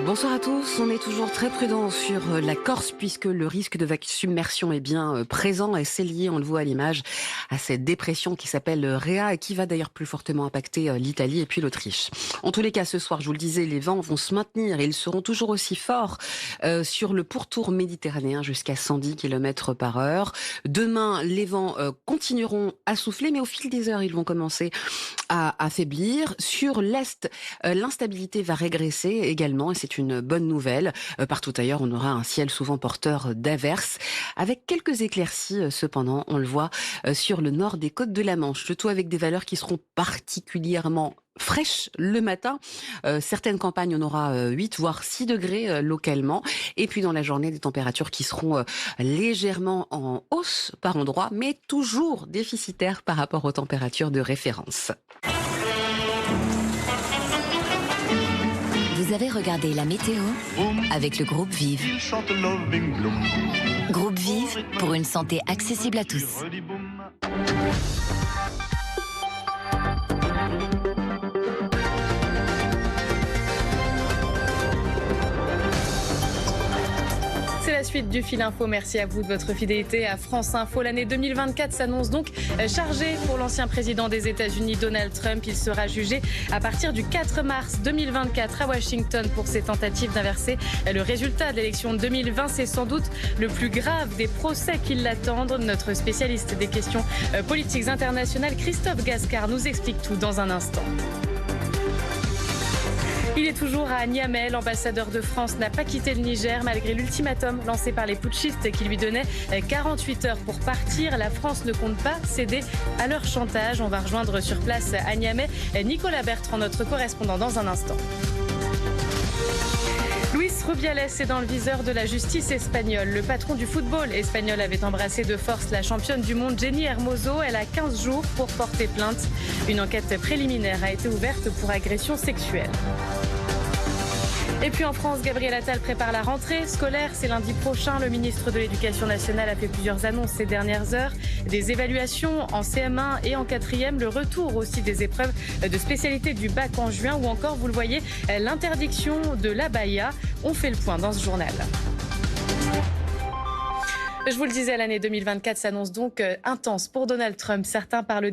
Bonsoir à tous. On est toujours très prudent sur la Corse puisque le risque de submersion est bien présent et c'est lié, on le voit à l'image, à cette dépression qui s'appelle Réa et qui va d'ailleurs plus fortement impacter l'Italie et puis l'Autriche. En tous les cas, ce soir, je vous le disais, les vents vont se maintenir et ils seront toujours aussi forts sur le pourtour méditerranéen jusqu'à 110 km par heure. Demain, les vents continueront à souffler, mais au fil des heures, ils vont commencer à affaiblir. Sur l'Est, l'instabilité va régresser également et c'est une bonne nouvelle. Partout ailleurs, on aura un ciel souvent porteur d'averses avec quelques éclaircies cependant, on le voit sur le nord des côtes de la Manche. Le tout avec des valeurs qui seront particulièrement fraîches le matin. Certaines campagnes, on aura 8 voire 6 degrés localement. Et puis dans la journée, des températures qui seront légèrement en hausse par endroits, mais toujours déficitaires par rapport aux températures de référence. Vous avez regardé la météo avec le groupe Vive. Groupe Vive pour une santé accessible à tous. C'est la suite du Fil Info. Merci à vous de votre fidélité à France Info. L'année 2024 s'annonce donc chargée pour l'ancien président des États-Unis, Donald Trump. Il sera jugé à partir du 4 mars 2024 à Washington pour ses tentatives d'inverser le résultat de l'élection de 2020. C'est sans doute le plus grave des procès qui l'attendent. Notre spécialiste des questions politiques internationales, Christophe Gascard, nous explique tout dans un instant. Il est toujours à Niamey. L'ambassadeur de France n'a pas quitté le Niger malgré l'ultimatum lancé par les putschistes qui lui donnaient 48 heures pour partir. La France ne compte pas céder à leur chantage. On va rejoindre sur place à Niamey Nicolas Bertrand, notre correspondant, dans un instant. Luis Rubiales est dans le viseur de la justice espagnole. Le patron du football espagnol avait embrassé de force la championne du monde Jenny Hermoso. Elle a 15 jours pour porter plainte. Une enquête préliminaire a été ouverte pour agression sexuelle. Et puis en France, Gabriel Attal prépare la rentrée scolaire. C'est lundi prochain. Le ministre de l'Éducation nationale a fait plusieurs annonces ces dernières heures. Des évaluations en CM1 et en 4e. Le retour aussi des épreuves de spécialité du bac en juin. Ou encore, vous le voyez, l'interdiction de l'abaya. On fait le point dans ce journal. Je vous le disais, l'année 2024 s'annonce donc intense pour Donald Trump. Certains parlent